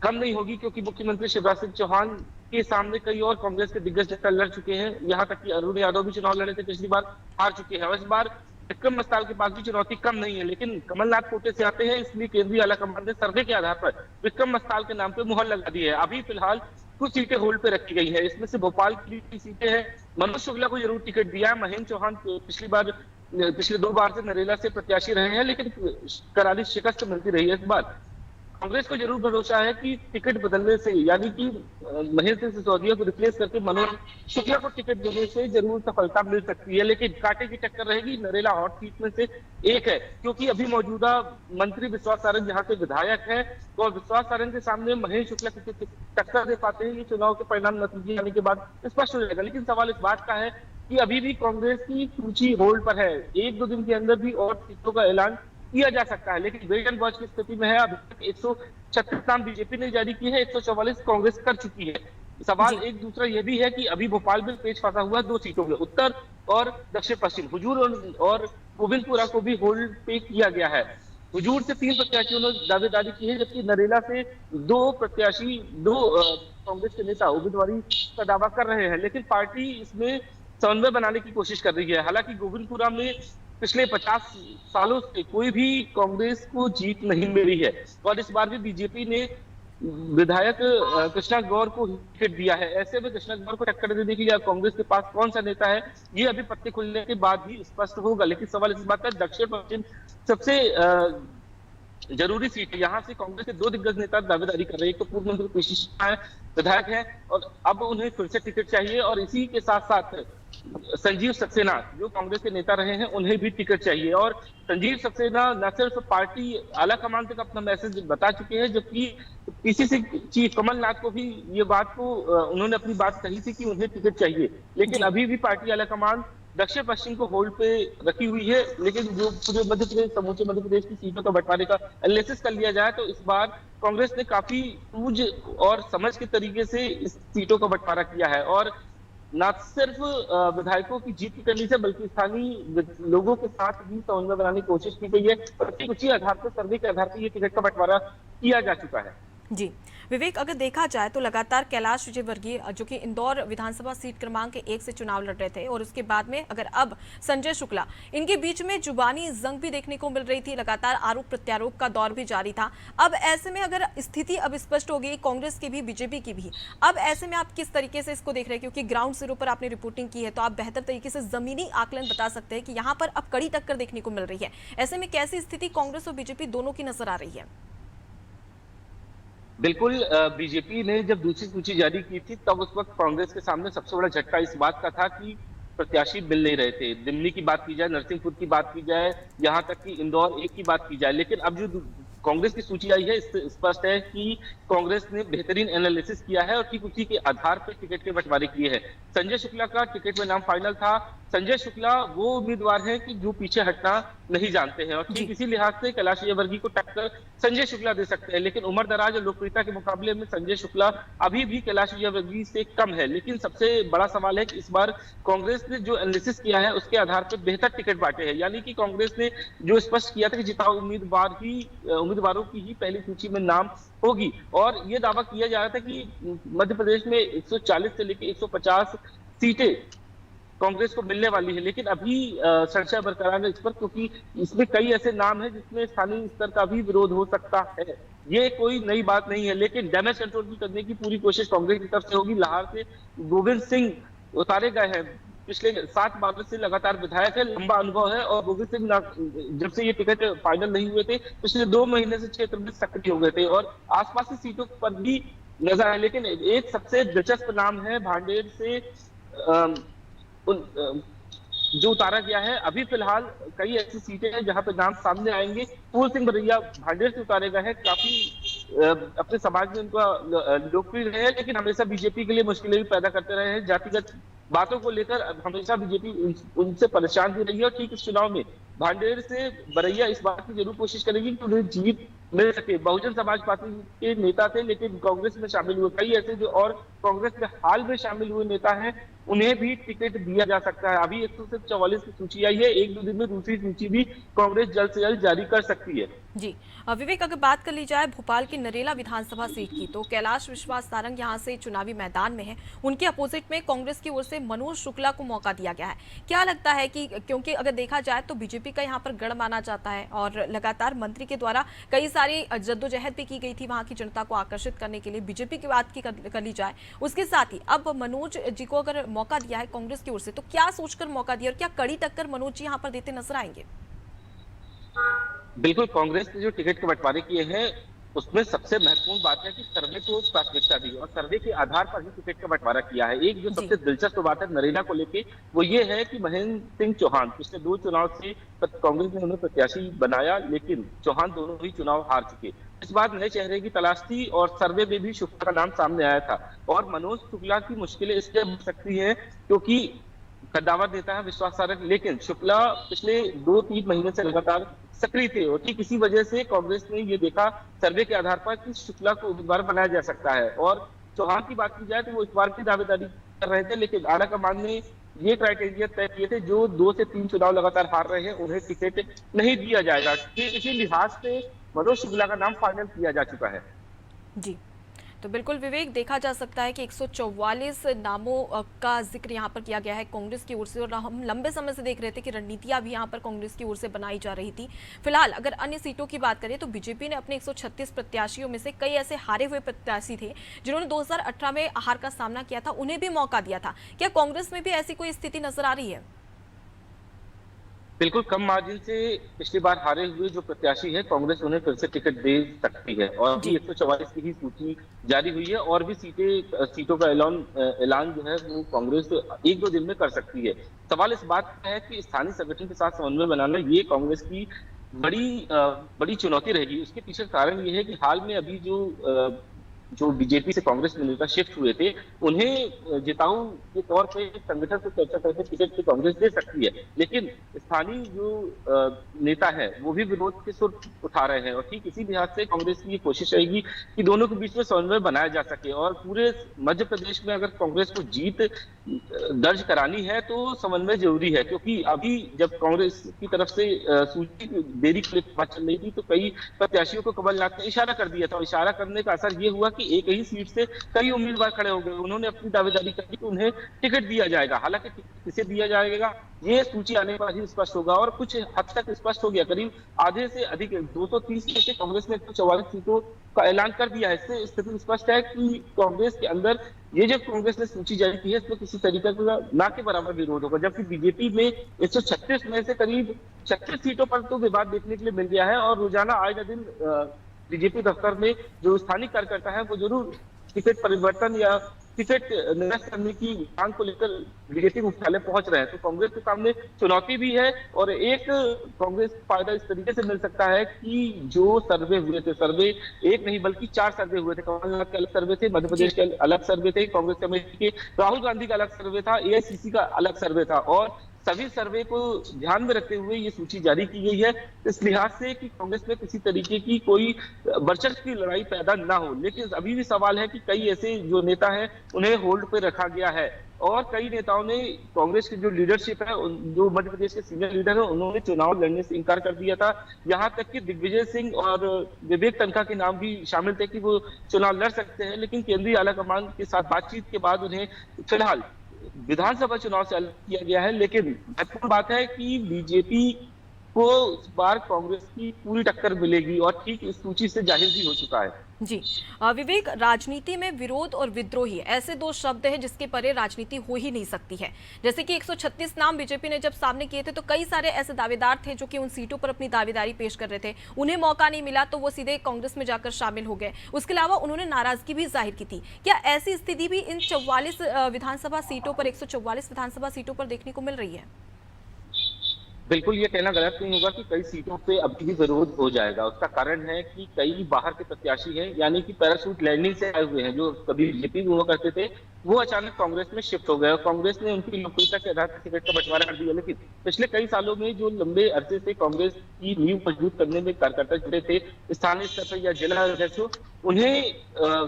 S3: कम नहीं होगी, क्योंकि मुख्यमंत्री शिवराज सिंह चौहान के सामने कई और कांग्रेस के दिग्गज नेता लड़ चुके हैं। यहाँ तक कि अरुण यादव भी चुनाव लड़े थे, पिछली बार हार चुके हैं। और इस बार विक्रम मस्ताल के पास भी चुनौती कम नहीं है, लेकिन कमलनाथ कोटे से आते हैं, इसलिए केंद्रीय आलाकमान ने सर्वे के आधार पर विक्रम मस्ताल के नाम पे मुहर लगा दी है। अभी फिलहाल कुछ सीटें होल्ड पे रखी गई है, इसमें से भोपाल की सीटें हैं। मनोज शुक्ला को जरूर टिकट दिया है। महेंद्र चौहान पिछले 2 बार से नरेला से प्रत्याशी रहे हैं, लेकिन करारी शिकस्त मिलती रही है। इस बार कांग्रेस को जरूर भरोसा है कि टिकट बदलने से, यानी कि महेंद्र सिंह सिसोदिया को रिप्लेस करके मनोज शुक्ला को टिकट देने से जरूर सफलता मिल सकती है। लेकिन कांटे की टक्कर रहेगी। नरेला हॉट सीट में से एक है, क्योंकि अभी मौजूदा मंत्री विश्वास सारंग यहाँ के विधायक है, तो विश्वास सारंग के सामने महेंद्र शुक्ला किसी टक्कर दे पाते हैं, ये चुनाव के परिणाम नतीजे आने के बाद स्पष्ट हो जाएगा। लेकिन सवाल इस बात का है कि अभी भी कांग्रेस की सूची होल्ड पर है। 1-2 दिन के अंदर भी और सीटों का ऐलान किया जा सकता है, लेकिन वेट एंड वॉच की स्थिति में है। अभी तक 136 नाम बीजेपी ने जारी की है, 144 कांग्रेस कर चुकी है। सवाल एक दूसरा यह भी है कि अभी भोपाल में पेच फंसा हुआ 2 सीटों में, उत्तर और दक्षिण पश्चिम। हुजूर और गोविंदपुरा को भी होल्ड पे किया गया है। हुजूर से 3 प्रत्याशियों ने दावेदारी की है, जबकि नरेला से 2 प्रत्याशी, 2 कांग्रेस के नेता उम्मीदवारी का दावा कर रहे हैं, लेकिन पार्टी इसमें समन्वय बनाने की कोशिश कर रही है। हालांकि गोविंदपुरा में पिछले 50 सालों से कोई भी कांग्रेस को जीत नहीं मिली है, और इस बार भी बीजेपी ने विधायक कृष्णा गौर को टिकट दिया है। ऐसे में कृष्णा गौर को टक्कर देने के लिए कांग्रेस के पास कौन सा नेता है, ये अभी पत्ते खुलने के बाद ही स्पष्ट होगा। लेकिन सवाल इस बात का, दक्षिण पश्चिम सबसे जरूरी सीट है। यहाँ से कांग्रेस के 2 दिग्गज नेता दावेदारी कर रहे हैं। एक तो पूर्व मंत्री पीसी शर्मा है, विधायक है, और अब उन्हें फिर से टिकट चाहिए, और इसी के साथ साथ संजीव सक्सेना जो कांग्रेस के नेता रहे हैं, उन्हें भी टिकट चाहिए। और संजीव सक्सेना न सिर्फ पार्टी आलाकमान तक अपना मैसेज बता चुके हैं, जबकि पीसीसी चीफ कमलनाथ को भी ये बात को उन्होंने अपनी बात कही थी कि उन्हें टिकट चाहिए। लेकिन अभी भी पार्टी आलाकमान दक्षिण पश्चिम को होल्ड पे रखी हुई है। लेकिन जो पूरे मध्य प्रदेश, समूचे मध्य प्रदेश की सीटों का बंटवारे का एनालिसिस कर लिया जाए, तो इस बार कांग्रेस ने काफी सूझ और समझ के तरीके से इस सीटों का बंटवारा किया है, और न सिर्फ विधायकों की जीत की करनी से, बल्कि स्थानीय लोगों के साथ भी समन्वय बनाने की कोशिश की गई है। उसी आधार पर, सर्वे के आधार पर ये टिकट का बंटवारा किया जा चुका है।
S1: जी विवेक, अगर देखा जाए तो लगातार कैलाश विजयवर्गीय जो कि इंदौर विधानसभा सीट क्रमांक 1 से चुनाव लड़ रहे थे, और उसके बाद में अगर अब संजय शुक्ला, इनके बीच में जुबानी जंग भी देखने को मिल रही थी। लगातार आरोप प्रत्यारोप का दौर भी जारी था। अब ऐसे में अगर स्थिति अब स्पष्ट हो गई, कांग्रेस की भी, बीजेपी की भी, अब ऐसे में आप किस तरीके से इसको देख रहे हैं? क्योंकि ग्राउंड जीरो पर आपने रिपोर्टिंग की है, तो आप बेहतर तरीके से जमीनी आकलन बता सकते हैं कि यहाँ पर अब कड़ी टक्कर देखने को मिल रही है। ऐसे में कैसी स्थिति कांग्रेस और बीजेपी दोनों की नजर आ रही है?
S3: बिल्कुल, बीजेपी ने जब दूसरी सूची जारी की थी, तब उस वक्त कांग्रेस के सामने सबसे बड़ा झटका इस बात का था कि प्रत्याशी मिल नहीं रहे थे। दिल्ली की बात की जाए, नरसिंहपुर की बात की जाए, यहाँ तक कि इंदौर 1 की बात की जाए। लेकिन अब जो कांग्रेस की सूची आई है, इससे स्पष्ट है कि कांग्रेस ने बेहतरीन एनालिसिस किया है, और ठीक उसी के आधार पर टिकट के बंटवारे किए हैं। संजय शुक्ला का टिकट में नाम फाइनल था। संजय शुक्ला वो उम्मीदवार है कि जो पीछे हटना नहीं जानते हैं, और ठीक इसी लिहाज से कैलाश विजयवर्गीय को टक्कर संजय शुक्ला दे सकते हैं। लेकिन उम्र दराज और लोकप्रियता के मुकाबले में संजय शुक्ला अभी भी कैलाश विजयवर्गीय से कम है। लेकिन सबसे बड़ा सवाल है कि इस बार कांग्रेस ने जो एनालिसिस किया है, उसके आधार पर बेहतर टिकट बांटे हैं। यानी कि कांग्रेस ने जो स्पष्ट किया था कि जितना उम्मीदवारों की ही पहली सूची में नाम होगी, और ये दावा किया जा रहा था कि मध्य प्रदेश में 140 से लेकर 150 सीटें कांग्रेस को मिलने वाली है। लेकिन अभी संशय बरकरार है इस पर, क्योंकि इसमें कई ऐसे नाम हैं जिसमें स्थानीय स्तर का भी विरोध हो सकता है। ये कोई नई बात नहीं है, लेकिन डैमेज कंट्रोल की करने की पूरी कोशिश कांग्रेस की तरफ से होगी। लाहौर से गोविंद सिंह उतारे गए हैं, पिछले 7 बार से लगातार विधायक है, लंबा अनुभव है, और गोविंद सिंह जब से ये टिकट फाइनल नहीं हुए थे, पिछले 2 महीने से क्षेत्र में सक्रिय हो गए थे, और आसपास की सीटों पर भी नजर आए। लेकिन एक सबसे दिलचस्प नाम है भांडेर से जो उतारा गया है। अभी फिलहाल कई ऐसी सीटें हैं जहां पे नाम सामने आएंगे। फूल सिंह बरैया भांडेर से उतारे गए हैं, काफी अपने समाज में उनका लोकप्रिय रहे हैं, लेकिन हमेशा बीजेपी के लिए मुश्किलें भी पैदा करते रहे हैं। जातिगत बातों को लेकर हमेशा बीजेपी उनसे परेशान भी रही है, और ठीक इस चुनाव में भांडेर से बरैया इस बात की जरूर कोशिश करेगी कि उन्हें जीत मिल सके। बहुजन समाज पार्टी के नेता थे, लेकिन कांग्रेस में शामिल हुए। कई ऐसे जो और कांग्रेस में हाल में शामिल हुए नेता हैं उन्हें भी टिकट दिया जा सकता है। अभी 144 की सूची आई है, 1-2 दिन में दूसरी सूची भी कांग्रेस जल्द से जल्द जारी कर सकती है।
S1: जी विवेक, अगर बात कर ली जाए भोपाल की नरेला विधानसभा सीट की, तो कैलाश विश्वास सारंग यहां से चुनावी मैदान में है। उनके अपोजिट में कांग्रेस की ओर से मनोज शुक्ला को मौका दिया गया है। क्या लगता है कि क्योंकि अगर देखा जाए तो बीजेपी का यहां पर गढ़ माना जाता है और लगातार मंत्री के द्वारा कई सारी जद्दोजहद भी की गई थी वहां की जनता को आकर्षित करने के लिए, बीजेपी की बात की कर ली जाए, उसके साथ ही अब मनोज जी को अगर मौका दिया है कांग्रेस की ओर से, तो क्या सोचकर मौका दिया और क्या कड़ी टक्कर मनोज जी यहां पर देते नजर आएंगे?
S3: बिल्कुल, कांग्रेस ने जो टिकट के बंटवारे किए हैं उसमें सबसे महत्वपूर्ण बात है कि सर्वे को प्राथमिकता दी और सर्वे के आधार पर ही टिकट का बंटवारा किया है। एक जो सबसे दिलचस्प बात है नरेला को लेके वो ये है कि महेंद्र सिंह चौहान पिछले 2 चुनाव से कांग्रेस ने उन्हें प्रत्याशी बनाया, लेकिन चौहान दोनों ही चुनाव हार चुके। इस बार नए चेहरे की तलाश थी और सर्वे में भी शुक्ला का नाम सामने आया था और मनोज शुक्ला की मुश्किलें इसलिए बढ़ सकती है क्योंकि कद्दावर नेता है विश्वास सारंग, लेकिन शुक्ला पिछले 2-3 महीने से लगातार सक्रिय थे और ठीक इसी वजह से कांग्रेस ने ये देखा सर्वे के आधार पर कि शुक्ला को उम्मीदवार बनाया जा सकता है। और चौहान की बात की जाए तो वो इस बार की दावेदारी कर रहे थे, लेकिन आला कमान ने ये क्राइटेरिया तय किए थे जो 2 से 3 चुनाव लगातार हार रहे हैं उन्हें टिकट नहीं दिया जाएगा। इसी लिहाज से मनोज शुक्ला का नाम फाइनल किया जा चुका है।
S1: जी, तो बिल्कुल विवेक, देखा जा सकता है कि 144 नामों का जिक्र यहाँ पर किया गया है कांग्रेस की ओर से और हम लंबे समय से देख रहे थे कि रणनीतियां भी यहाँ पर कांग्रेस की ओर से बनाई जा रही थी। फिलहाल अगर अन्य सीटों की बात करें तो बीजेपी ने अपने 136 प्रत्याशियों में से कई ऐसे हारे हुए प्रत्याशी थे जिन्होंने 2018 में हार का सामना किया था, उन्हें भी मौका दिया था। क्या कांग्रेस में भी ऐसी कोई स्थिति नजर आ रही है?
S3: बिल्कुल, कम मार्जिन से पिछली बार हारे हुए जो प्रत्याशी है कांग्रेस उन्हें फिर से टिकट दे सकती है और अभी 144 की ही सूची जारी हुई है और भी सीटों का ऐलान जो है वो कांग्रेस 1-2 दिन में कर सकती है। सवाल इस बात का है कि स्थानीय संगठन के साथ समन्वय बनाना ये कांग्रेस की बड़ी चुनौती रहेगी। उसके पीछे कारण ये है कि हाल में अभी जो बीजेपी से कांग्रेस में नेता शिफ्ट हुए थे उन्हें जिताऊ के तौर पे संगठन से चर्चा करके टिकट तो कांग्रेस दे सकती है, लेकिन स्थानीय जो नेता है वो भी विरोध के सुर उठा रहे हैं और ठीक इसी लिहाज से कांग्रेस की ये कोशिश रहेगी कि दोनों के बीच में समन्वय बनाया जा सके और पूरे मध्य प्रदेश में अगर कांग्रेस को जीत दर्ज करानी है तो समन्वय जरूरी है, क्योंकि अभी जब कांग्रेस की तरफ से सूची देरी के लिए बात चल रही थी तो कई प्रत्याशियों को कमलनाथ ने इशारा कर दिया था और इशारा करने का असर ये हुआ कि एक ही सीट से कई उम्मीदवार खड़े हो गए। उन्होंने अपनी दावेदारी कर दी कि उन्हें टिकट दिया जाएगा, हालांकि किसे दिया जाएगा ये सूची आने पर ही स्पष्ट होगा और कुछ हद तक स्पष्ट हो गया। करीब आधे से अधिक 230 में से कांग्रेस ने 144 सीटों का ऐलान कर दिया है। इससे स्थिति स्पष्ट है कि कांग्रेस के अंदर ये जो कांग्रेस ने सूची जारी की है इसमें किसी तरीके का ना के बराबर विरोध होगा, जबकि बीजेपी में 136 में से करीब 36 सीटों पर तो विवाद देखने के लिए मिल गया है और रोजाना आए दिन बीजेपी दफ्तर में जो स्थानीय कार्यकर्ता है वो जरूर टिकट परिवर्तन या टिकट निरस्त करने की मांग को लेकर बीजेपी मुख्यालय पहुंच रहे हैं। तो कांग्रेस के सामने चुनौती भी है और एक कांग्रेस फायदा इस तरीके से मिल सकता है कि जो सर्वे हुए थे, सर्वे एक नहीं बल्कि 4 सर्वे हुए थे। कमलनाथ के अलग सर्वे थे, मध्य प्रदेश के अलग सर्वे थे, कांग्रेस कमेटी के राहुल गांधी का अलग सर्वे था, एआईसीसी का अलग सर्वे था और सभी सर्वे को ध्यान में रखते हुए ये सूची जारी की गई है इस लिहाज से कि कांग्रेस में किसी तरीके की कोई वर्चस्व की लड़ाई पैदा ना हो। लेकिन अभी भी सवाल है कि कई ऐसे जो नेता हैं उन्हें होल्ड पे रखा गया है और कई नेताओं ने कांग्रेस की जो लीडरशिप है, जो मध्य प्रदेश के सीनियर लीडर है, उन्होंने चुनाव लड़ने से इनकार कर दिया था। यहाँ तक कि दिग्विजय सिंह और विवेक तनखा के नाम भी शामिल थे कि वो चुनाव लड़ सकते हैं, लेकिन केंद्रीय आलाकमान के साथ बातचीत के बाद उन्हें फिलहाल विधानसभा चुनाव से अलग किया गया है। लेकिन महत्वपूर्ण बात है कि बीजेपी को इस बार कांग्रेस की पूरी टक्कर मिलेगी और ठीक इस सूची से जाहिर भी हो चुका है।
S1: जी विवेक, राजनीति में विरोध और विद्रोही ऐसे 2 शब्द हैं जिसके परे राजनीति हो ही नहीं सकती है। जैसे कि 136 नाम बीजेपी ने जब सामने किए थे तो कई सारे ऐसे दावेदार थे जो कि उन सीटों पर अपनी दावेदारी पेश कर रहे थे, उन्हें मौका नहीं मिला तो वो सीधे कांग्रेस में जाकर शामिल हो गए। उसके अलावा उन्होंने नाराजगी भी जाहिर की थी। क्या ऐसी स्थिति भी इन 44 विधानसभा सीटों पर 144 विधानसभा सीटों पर देखने को मिल रही है?
S3: बिल्कुल ये कहना गलत नहीं होगा कि कई सीटों पे अभी भी विरोध हो जाएगा। उसका कारण है कि कई बाहर के प्रत्याशी हैं, यानी कि पैराशूट लैंडिंग से आए हुए हैं, जो कभी बीजेपी में हुआ करते थे, वो अचानक कांग्रेस में शिफ्ट हो गए और कांग्रेस ने उनकी लोकप्रियता के आधार पर टिकट का बंटवारा कर दिया। लेकिन पिछले कई सालों में जो लंबे अरसे से कांग्रेस की नींव मजबूत करने में कार्यकर्ता जुड़े थे, स्थानीय स्तर पर या जिला अध्यक्ष हो, उन्हें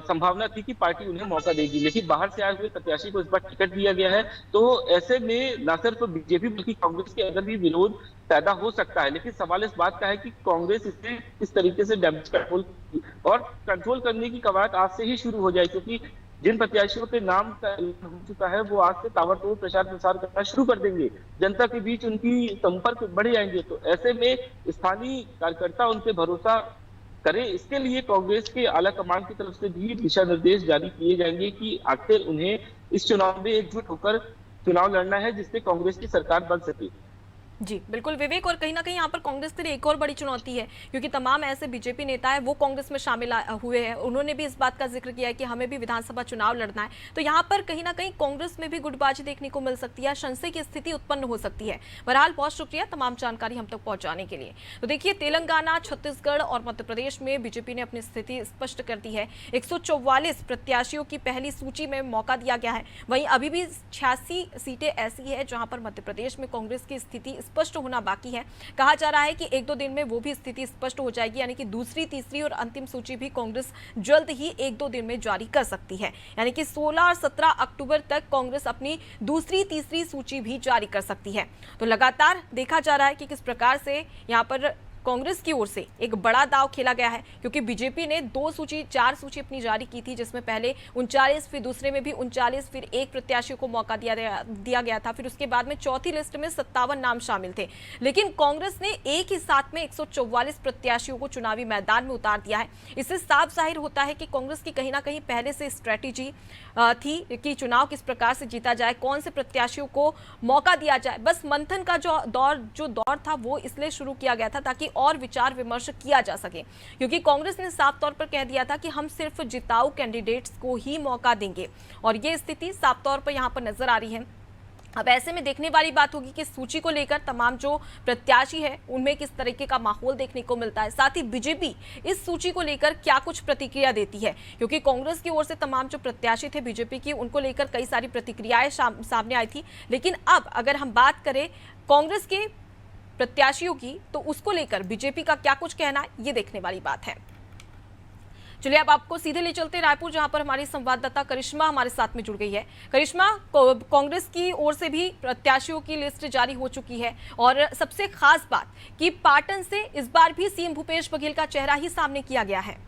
S3: संभावना थी कि पार्टी उन्हें मौका देगी। लेकिन बाहर से आए हुए प्रत्याशी को इस बार टिकट दिया गया है, तो ऐसे में न सिर्फ बीजेपी बल्कि कांग्रेस के अंदर भी विरोध पैदा हो सकता है। लेकिन सवाल इस बात का है कि कांग्रेस इसे किस तरीके से डैमेज कंट्रोल करने की कवायद आज से ही शुरू हो जाए, क्योंकि जिन प्रत्याशियों के नाम का ऐलान हो चुका है वो आज से ताबड़तोड़ प्रचार प्रसार करना शुरू कर देंगे, जनता के बीच उनकी संपर्क बढ़ जाएंगे। तो ऐसे में स्थानीय कार्यकर्ता उन पे भरोसा करें, इसके लिए कांग्रेस के आला कमान की तरफ से भी दिशा निर्देश जारी किए जाएंगे कि आखिर उन्हें इस चुनाव में एकजुट होकर चुनाव लड़ना है, जिससे कांग्रेस की सरकार बन सके।
S1: जी बिल्कुल विवेक, और कहीं ना कहीं यहाँ पर कांग्रेस के लिए एक और बड़ी चुनौती है, क्योंकि तमाम ऐसे बीजेपी नेता है वो कांग्रेस में शामिल हुए हैं। उन्होंने भी इस बात का जिक्र किया है कि हमें भी विधानसभा चुनाव लड़ना है। तो यहाँ पर कहीं ना कहीं कांग्रेस में भी गुटबाजी देखने को मिल सकती है, संशय की स्थिति उत्पन्न हो सकती है। बहरहाल बहुत शुक्रिया तमाम जानकारी हम तक पहुंचाने के लिए। तो देखिए, तेलंगाना, छत्तीसगढ़ और मध्य प्रदेश में बीजेपी ने अपनी स्थिति स्पष्ट कर दी है। 144 प्रत्याशियों की पहली सूची में मौका दिया गया है। वहीं अभी भी 86 सीटें ऐसी है जहां पर मध्य प्रदेश में कांग्रेस की स्थिति स्पष्ट होना बाकी है। कहा जा रहा है कि 1-2 दिन में वो भी स्थिति स्पष्ट हो जाएगी, यानी कि दूसरी, तीसरी और अंतिम सूची भी कांग्रेस जल्द ही 1-2 दिन में जारी कर सकती है। यानी कि 16 और 17 अक्टूबर तक कांग्रेस अपनी दूसरी, तीसरी सूची भी जारी कर सकती है। तो लगातार देखा जा रहा है कि किस प्रकार से यहाँ पर कांग्रेस की ओर से एक बड़ा दांव खेला गया है, क्योंकि बीजेपी ने 4 सूची अपनी जारी की थी, जिसमें पहले 39, फिर दूसरे में भी 39, फिर एक प्रत्याशी को मौका दिया गया था, फिर उसके बाद में चौथी लिस्ट में 57 नाम शामिल थे। लेकिन कांग्रेस ने एक ही साथ में 144 प्रत्याशियों को चुनावी मैदान में उतार दिया है। इससे साफ जाहिर होता है कि कांग्रेस की कहीं ना कहीं पहले से स्ट्रेटेजी थी कि चुनाव किस प्रकार से जीता जाए, कौन से प्रत्याशियों को मौका दिया जाए। बस मंथन का जो दौर था वो इसलिए शुरू किया गया था ताकि और विचार विमर्श किया जा सके, क्योंकि कांग्रेस ने साफ तौर पर कह दिया था कि हम सिर्फ जिताऊ कैंडिडेट्स को ही मौका देंगे, और ये स्थिति साफ तौर पर यहां पर नजर आ रही है। अब ऐसे में देखने वाली बात होगी कि सूची को लेकर तमाम जो प्रत्याशी है उनमें किस तरीके का माहौल देखने को मिलता है। साथ ही बीजेपी इस सूची को लेकर क्या कुछ प्रतिक्रिया देती है, क्योंकि कांग्रेस की ओर से तमाम जो प्रत्याशी थे बीजेपी की, उनको लेकर कई सारी प्रतिक्रियाएं सामने आई थी। लेकिन अब अगर हम बात करें कांग्रेस के प्रत्याशियों की, तो उसको लेकर बीजेपी का क्या कुछ कहना है, ये देखने वाली बात है। चलिए अब आपको सीधे ले चलते हैं रायपुर, जहां पर हमारी संवाददाता करिश्मा हमारे साथ में जुड़ गई है। करिश्मा, कांग्रेस की ओर से भी प्रत्याशियों की लिस्ट जारी हो चुकी है, और सबसे खास बात कि पाटन से इस बार भी सीएम भूपेश बघेल का चेहरा ही सामने किया गया है।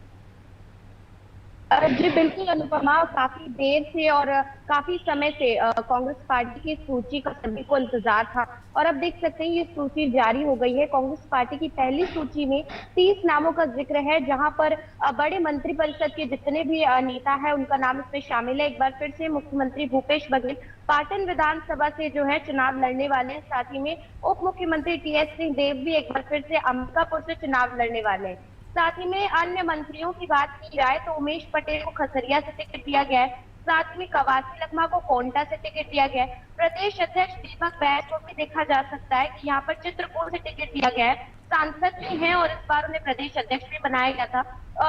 S4: जी बिल्कुल अनुपमा, काफी देर से और काफी समय से कांग्रेस पार्टी की सूची का सभी को इंतजार था, और अब देख सकते हैं ये सूची जारी हो गई है। कांग्रेस पार्टी की पहली सूची में 30 नामों का जिक्र है, जहां पर बड़े मंत्रिपरिषद के जितने भी नेता हैं उनका नाम इसमें शामिल है। एक बार फिर से मुख्यमंत्री भूपेश बघेल पाटन विधानसभा से जो है चुनाव लड़ने वाले हैं। साथ ही में उप मुख्यमंत्री टी.एस. सिंहदेव भी एक बार फिर से अंबिकापुर से चुनाव लड़ने वाले हैं। साथ ही में अन्य मंत्रियों की बात की जाए तो उमेश पटेल को खसरिया से टिकट दिया गया है। साथ में कवासी लखमा को कोंटा से टिकट दिया गया है। प्रदेश अध्यक्ष दीपक बैज को भी देखा जा सकता है कि यहाँ पर चित्रकूट से टिकट दिया गया है। सांसद भी हैं और इस बार उन्हें प्रदेश अध्यक्ष भी बनाया गया था,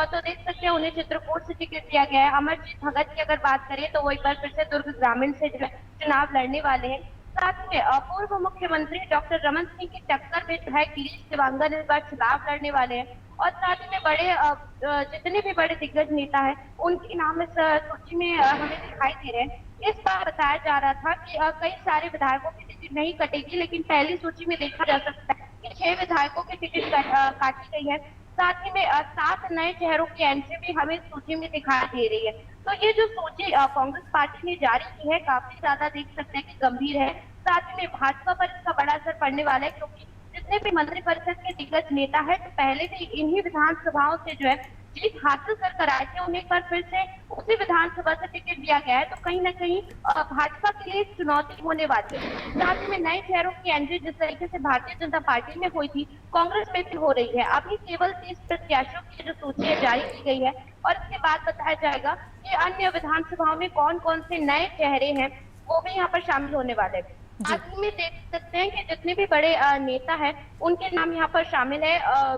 S4: तो देख सकते हैं उन्हें चित्रकूट से टिकट दिया गया है। अमरजीत भगत की अगर बात करें तो वो एक बार फिर से दुर्ग ग्रामीण से जो है चुनाव लड़ने वाले हैं। साथ में पूर्व मुख्यमंत्री डॉक्टर रमन सिंह की टक्कर में जो है गिरीश देवांगन इस बार चुनाव लड़ने वाले हैं, और साथ ही में बड़े जितने भी बड़े दिग्गज नेता हैं उनके नाम इस सूची में हमें दिखाई दे रहे हैं। इस बार बताया जा रहा था कि कई सारे विधायकों की टिकट नहीं कटेगी, लेकिन पहली सूची में देखा जा सकता है कि 6 विधायकों की टिकट काटी गई है। साथ ही में 7 नए चेहरों की एंट्री भी हमें सूची में दिखाई दे रही है। तो ये जो सूची कांग्रेस पार्टी ने जारी की है काफी ज्यादा देख सकते हैं कि गंभीर है। साथ ही में भाजपा पर इसका बड़ा असर पड़ने वाला है, क्योंकि जितने भी मंत्रिपरिषद के दिग्गज नेता है तो पहले भी इन्हीं विधानसभाओं से जो है जीत हासिल कर आए थे, उन्हें एक बार फिर से उसी विधानसभा से टिकट दिया गया है। तो कहीं ना कहीं भाजपा के लिए चुनौती होने वाली है। साथ में नए चेहरों की एंट्री जिस तरीके से भारतीय जनता पार्टी में हुई थी, कांग्रेस में भी हो रही है। अभी केवल 30 प्रत्याशियों की जो सूची है जारी की गई है, और इसके बाद बताया जाएगा कि अन्य विधानसभाओं में कौन कौन से नए चेहरे हैं वो भी यहाँ पर शामिल होने वाले हैं।
S1: जी।
S4: साथ ही में देख सकते हैं कि जितने भी बड़े नेता हैं उनके नाम यहाँ पर शामिल है।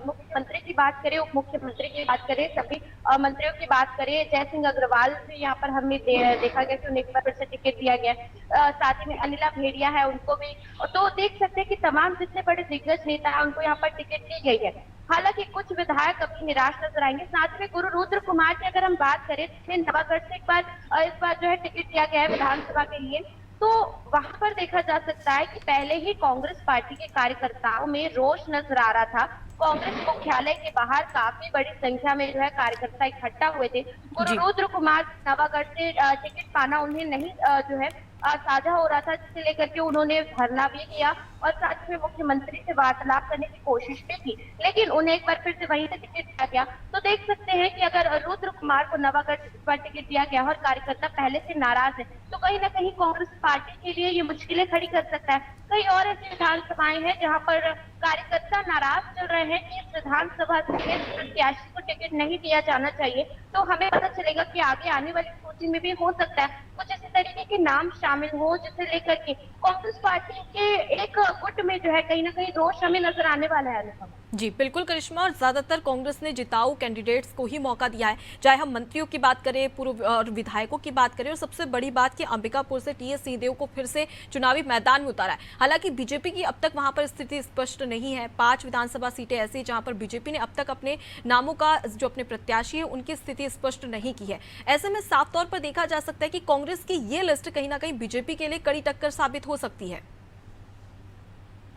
S4: मुख्यमंत्री की बात करें, उप मुख्यमंत्री की बात करें, सभी मंत्रियों की बात करें, जय सिंह अग्रवाल भी यहाँ पर हमने देखा गया कि उन्हें एक बार फिर से टिकट दिया गया है। साथ ही में अनिला भेड़िया है, उनको भी। तो देख सकते हैं कि तमाम जितने बड़े दिग्गज नेता है उनको यहाँ पर टिकट दी गई है। हालांकि कुछ विधायक अभी निराश नजर आएंगे। साथ में गुरु रुद्र कुमार की अगर हम बात करें, तो नवागढ़ से इस बार जो है टिकट दिया गया है विधानसभा के लिए। तो वहां पर देखा जा सकता है कि पहले ही कांग्रेस पार्टी के कार्यकर्ताओं में रोष नजर आ रहा था। कांग्रेस मुख्यालय के बाहर काफी बड़ी संख्या में जो है कार्यकर्ता इकट्ठा हुए थे। गुरु
S1: जी।
S4: रुद्र कुमार नवागढ़ से टिकट पाना उन्हें नहीं जो है साझा हो रहा था, जिसे लेकर के उन्होंने धरना भी किया और साथ में मुख्यमंत्री से वार्तालाप करने की कोशिश भी की, लेकिन उन्हें एक बार फिर से वहीं से टिकट दिया गया। तो देख सकते हैं कि अगर रुद्र कुमार को नवागढ़ पर टिकट दिया गया और कार्यकर्ता पहले से नाराज है, तो कहीं ना कहीं कांग्रेस पार्टी के लिए ये मुश्किलें खड़ी कर सकता है। कई और ऐसी विधानसभाएं हैं जहां पर कार्यकर्ता नाराज चल रहे हैं कि इस विधानसभा से प्रत्याशी को टिकट नहीं दिया जाना चाहिए। तो हमें पता चलेगा कि आगे आने वाली सूची में भी हो सकता है कुछ इसी तरीके के नाम शामिल हो, जिसे लेकर के कांग्रेस पार्टी के एक गुट में जो है कहीं ना कहीं रोष हमें नजर आने वाला है। अनुपम
S1: जी बिल्कुल करिश्मा, और ज्यादातर कांग्रेस ने जिताऊ कैंडिडेट्स को ही मौका दिया है, चाहे हम मंत्रियों की बात करें, पूर्व और विधायकों की बात करें, और सबसे बड़ी बात कि अंबिकापुर से टीएस सिंहदेव को फिर से चुनावी मैदान में उतारा है। हालांकि बीजेपी की अब तक वहां पर स्थिति स्पष्ट नहीं है। 5 विधानसभा सीटें ऐसी जहां पर बीजेपी ने अब तक अपने नामों का जो अपने प्रत्याशी है उनकी स्थिति स्पष्ट नहीं की है। ऐसे में साफ तौर पर देखा जा सकता है कि कांग्रेस की ये लिस्ट कहीं ना कहीं बीजेपी के लिए कड़ी टक्कर साबित हो सकती है।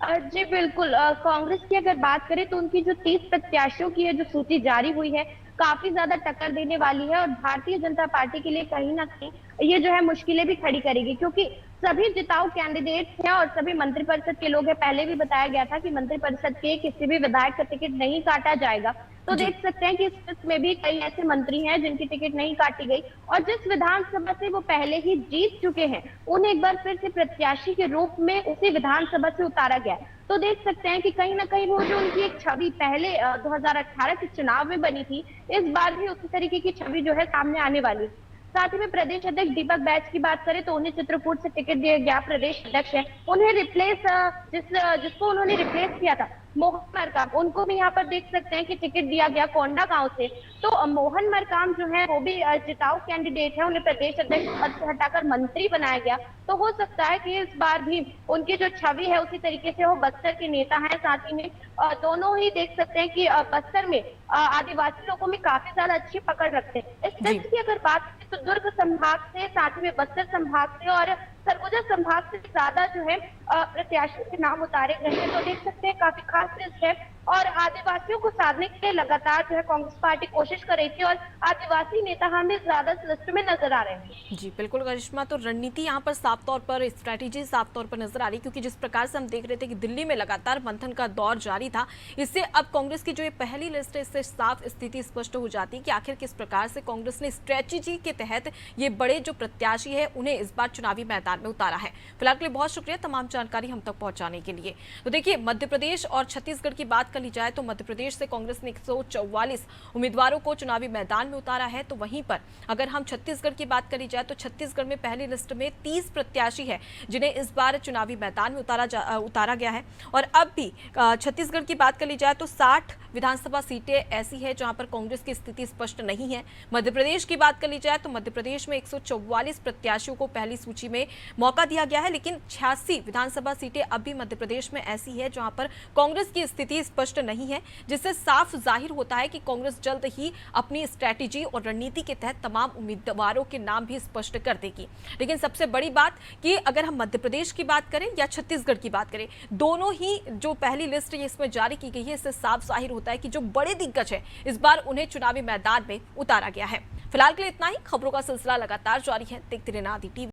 S4: जी बिल्कुल। कांग्रेस की अगर बात करें तो उनकी जो 30 प्रत्याशियों की है जो सूची जारी हुई है, काफी ज्यादा टक्कर देने वाली है और भारतीय जनता पार्टी के लिए कहीं ना कहीं ये जो है मुश्किलें भी खड़ी करेगी, क्योंकि सभी जिताऊ कैंडिडेट्स हैं और सभी मंत्रिपरिषद के लोग हैं। पहले भी बताया गया था कि मंत्रिपरिषद के किसी भी विधायक का टिकट नहीं काटा जाएगा। तो देख सकते हैं कि इस लिस्ट में भी कई ऐसे मंत्री हैं जिनकी टिकट नहीं काटी गई और जिस विधानसभा से वो पहले ही जीत चुके हैं उन्हें एक बार फिर से प्रत्याशी के रूप में उसी विधानसभा से उतारा गया है। तो देख सकते हैं कि कहीं ना कहीं वो जो उनकी एक छवि पहले 2018 के चुनाव में बनी थी, इस बार भी उसी तरीके की छवि जो है सामने आने वाली। साथ ही में प्रदेश अध्यक्ष दीपक बैच की बात करें तो उन्हें चित्रकूट से टिकट दिया गया। प्रदेश अध्यक्ष है, उन्हें रिप्लेस जिसको उन्होंने रिप्लेस किया था मोहन मरकाम, उनको भी यहाँ पर देख सकते हैं कि टिकट दिया गया कोंडा गांव से। तो मोहन मरकाम जो है वो भी जिताऊ कैंडिडेट है, उन्हें प्रदेश अध्यक्ष पद से हटाकर मंत्री बनाया गया। तो हो सकता है कि इस बार भी उनकी जो छवि है उसी तरीके से वो बस्तर के नेता है। साथ ही में दोनों ही देख सकते हैं कि बस्तर में आदिवासी लोगों में काफी ज्यादा अच्छी पकड़ रखते हैं। इस लिस्ट की अगर बात करें तो दुर्ग संभाग से, साथ ही में बस्तर संभाग से और सरगुजा संभाग से ज्यादा जो है प्रत्याशियों के नाम उतारे गए हैं। तो देख सकते हैं काफी खास लिस्ट है और आदिवासियों को साधने के लिए लगातार जो है कांग्रेस पार्टी कोशिश कर रही थी और आदिवासी नेता हमें ज्यादा लिस्ट में नजर आ रहे हैं।
S1: जी बिल्कुल करिश्मा, तो रणनीति यहाँ पर साफ तौर पर, स्ट्रैटेजी साफ तौर पर नजर आ रही, क्योंकि जिस प्रकार से हम देख रहे थे कि दिल्ली में लगातार मंथन का दौर जारी था, इससे अब कांग्रेस की जो ये पहली लिस्ट है इससे साफ स्थिति स्पष्ट हो जाती है कि आखिर किस प्रकार से कांग्रेस ने स्ट्रैटेजी के तहत ये बड़े जो प्रत्याशी है उन्हें इस बार चुनावी मैदान में उतारा है। फिलहाल के लिए बहुत शुक्रिया तमाम जानकारी हम तक पहुंचाने के लिए। तो देखिए, मध्य प्रदेश और छत्तीसगढ़ की बात कर ली जाए तो मध्य प्रदेश से कांग्रेस ने 144 उम्मीदवारों को चुनावी मैदान में उतारा है। तो वहीं पर अगर हम छत्तीसगढ़ की बात करी जाए तो छत्तीसगढ़ में पहली लिस्ट में 30 प्रत्याशी है जिन्हें इस बार चुनावी मैदान में उतारा गया है। और अब भी छत्तीसगढ़ की बात कर ली जाए तो 60 विधानसभा सीटें ऐसी है जहां पर कांग्रेस की स्थिति स्पष्ट नहीं है। मध्य प्रदेश की बात कर ली जाए तो मध्य प्रदेश में 144 प्रत्याशियों को पहली सूची में मौका दिया गया है, लेकिन 86 विधानसभा सीटें अब भी मध्य प्रदेश में ऐसी है जहां पर कांग्रेस की स्थिति स्पष्ट नहीं है, जिससे साफ जाहिर होता है कि कांग्रेस जल्द ही अपनी स्ट्रैटेजी और रणनीति के तहत तमाम उम्मीदवारों के नाम भी स्पष्ट कर देगी। लेकिन सबसे बड़ी बात कि अगर हम मध्य प्रदेश की बात करें या छत्तीसगढ़ की बात करें, दोनों ही जो पहली लिस्ट इसमें जारी की गई है, इससे साफ जाहिर होता है कि जो बड़े दिग्गज है इस बार उन्हें चुनावी मैदान में उतारा गया है। फिलहाल के लिए इतना ही। खबरों का सिलसिला लगातार जारी है, देखते रहना आदि टीवी।